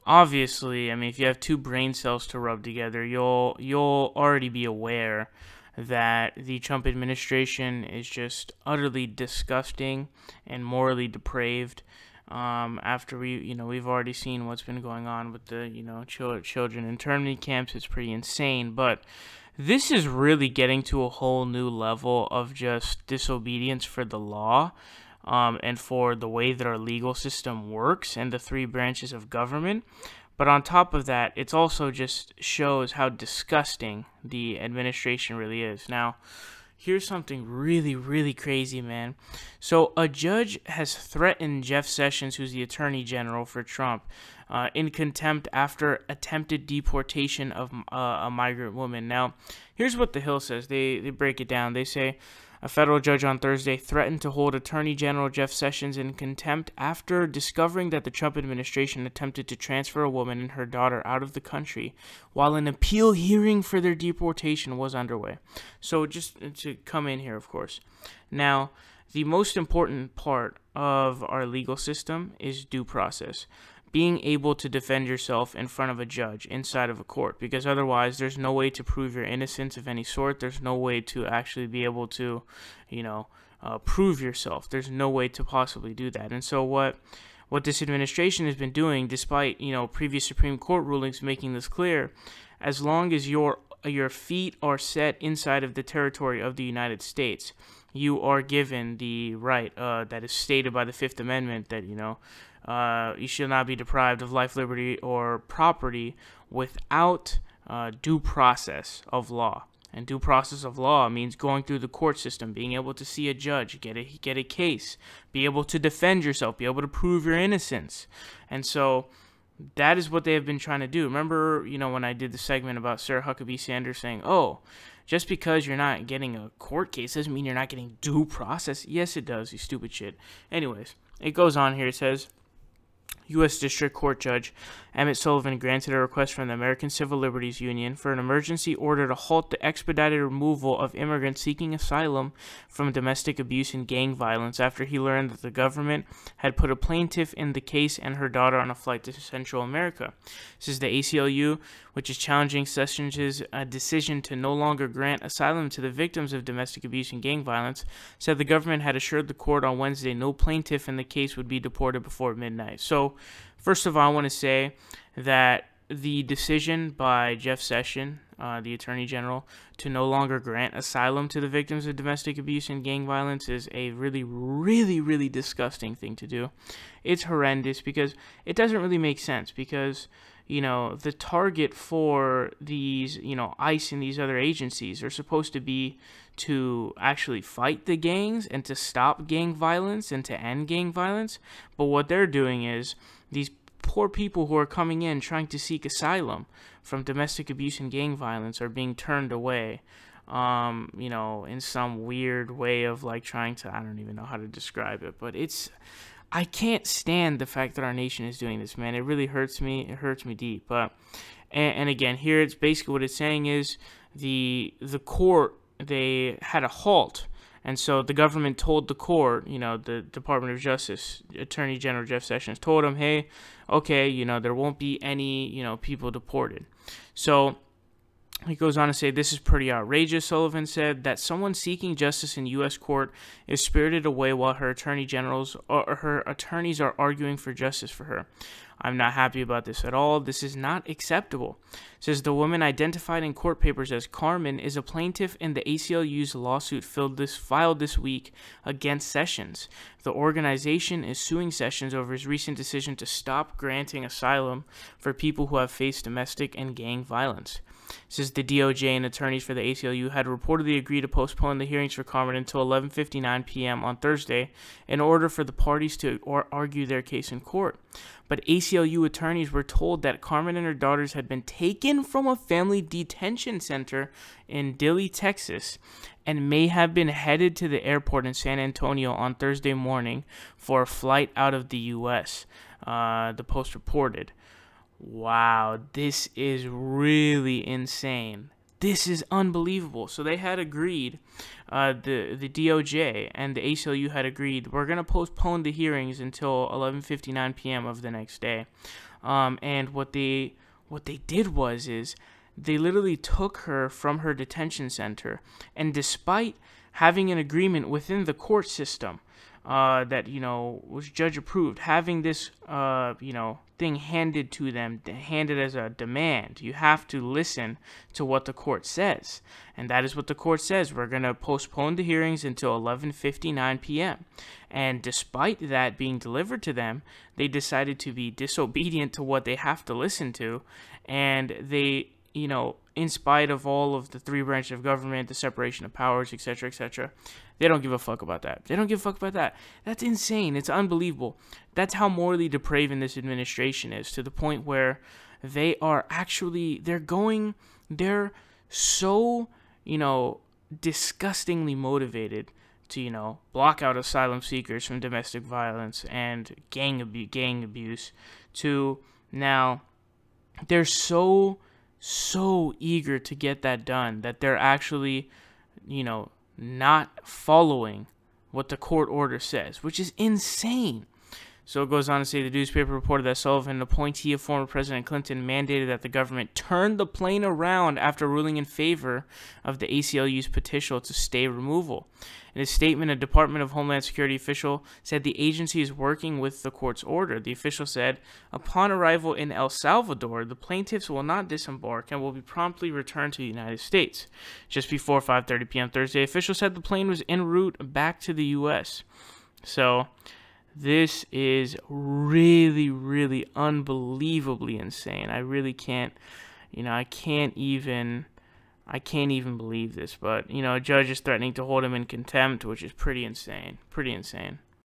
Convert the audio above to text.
obviously, I mean, if you have two brain cells to rub together, you'll already be aware that the Trump administration is just utterly disgusting and morally depraved. After we've already seen what's been going on with the, children internment camps. It's pretty insane, but this is really getting to a whole new level of just disobedience for the law, and for the way that our legal system works and the three branches of government. But on top of that, it's also just shows how disgusting the administration really is. Now, here's something really, really crazy, man. So a judge has threatened Jeff Sessions, who's the attorney general for Trump, in contempt after attempted deportation of a migrant woman. Now, here's what the Hill says. They break it down. They say, a federal judge on Thursday threatened to hold Attorney General Jeff Sessions in contempt after discovering that the Trump administration attempted to transfer a woman and her daughter out of the country while an appeal hearing for their deportation was underway. So just to come in here, of course. Now, the most important part of our legal system is due process. Being able to defend yourself in front of a judge inside of a court, because otherwise there's no way to prove your innocence of any sort. There's no way to actually be able to, prove yourself. There's no way to possibly do that. And so what this administration has been doing, despite, previous Supreme Court rulings making this clear, as long as your feet are set inside of the territory of the United States, you are given the right that is stated by the Fifth Amendment that, you shall not be deprived of life, liberty, or property without due process of law. And due process of law means going through the court system, being able to see a judge, get a case, be able to defend yourself, be able to prove your innocence. And so that is what they have been trying to do. Remember, when I did the segment about Sarah Huckabee Sanders saying, oh, just because you're not getting a court case doesn't mean you're not getting due process. Yes, it does, you stupid shit. Anyways, it goes on here. It says, U.S. District Court Judge Emmett Sullivan granted a request from the American Civil Liberties Union for an emergency order to halt the expedited removal of immigrants seeking asylum from domestic abuse and gang violence after he learned that the government had put a plaintiff in the case and her daughter on a flight to Central America. This is the ACLU, which is challenging Sessions' decision to no longer grant asylum to the victims of domestic abuse and gang violence, said the government had assured the court on Wednesday no plaintiff in the case would be deported before midnight. So, first of all, I want to say that the decision by Jeff Sessions, the Attorney General, to no longer grant asylum to the victims of domestic abuse and gang violence is a really, really, really disgusting thing to do. It's horrendous because it doesn't really make sense because, the target for these, ICE and these other agencies are supposed to be to actually fight the gangs and to stop gang violence and to end gang violence. But what they're doing is these poor people who are coming in trying to seek asylum from domestic abuse and gang violence are being turned away, in some weird way of trying to, I don't even know how to describe it, but I can't stand the fact that our nation is doing this, man. It really hurts me. It hurts me deep. But, and again, here it's basically what it's saying is the court, they had a halt. And so the government told the court, the Department of Justice, Attorney General Jeff Sessions told him, hey, okay, there won't be any, people deported. So he goes on to say, this is pretty outrageous, Sullivan said, that someone seeking justice in U.S. court is spirited away while her attorney generals or her attorneys are arguing for justice for her. I'm not happy about this at all. This is not acceptable. Says the woman identified in court papers as Carmen is a plaintiff in the ACLU's lawsuit filed this week against Sessions. The organization is suing Sessions over his recent decision to stop granting asylum for people who have faced domestic and gang violence. Says the DOJ and attorneys for the ACLU had reportedly agreed to postpone the hearings for Carmen until 11:59 p.m. on Thursday in order for the parties to argue their case in court. But ACLU attorneys were told that Carmen and her daughters had been taken from a family detention center in Dilley, Texas, and may have been headed to the airport in San Antonio on Thursday morning for a flight out of the U.S., the Post reported. Wow, this is really insane. This is unbelievable. So they had agreed, the DOJ and the ACLU had agreed, we're going to postpone the hearings until 11:59 p.m. of the next day. And what they did is they literally took her from her detention center, and despite having an agreement within the court system that was judge approved, having this thing handed to them, handed as a demand, you have to listen to what the court says, and that is what the court says. We're gonna postpone the hearings until 11:59 p.m. And despite that being delivered to them, they decided to be disobedient to what they have to listen to, and they, in spite of all of the three branches of government, the separation of powers, etc., etc., they don't give a fuck about that. They don't give a fuck about that. That's insane. It's unbelievable. That's how morally depraved this administration is, to the point where they are actually, they're so, disgustingly motivated to, block out asylum seekers from domestic violence and gang abuse, to now they're so eager to get that done that they're actually, not following what the court order says, which is insane. So it goes on to say the newspaper reported that Sullivan, an appointee of former President Clinton, mandated that the government turn the plane around after ruling in favor of the ACLU's petition to stay removal. In a statement, a Department of Homeland Security official said the agency is working with the court's order. The official said, upon arrival in El Salvador, the plaintiffs will not disembark and will be promptly returned to the United States. Just before 5:30 p.m. Thursday, officials said the plane was en route back to the U.S. So this is really, really unbelievably insane. I really can't, I can't even believe this. But, a judge is threatening to hold him in contempt, which is pretty insane. Pretty insane.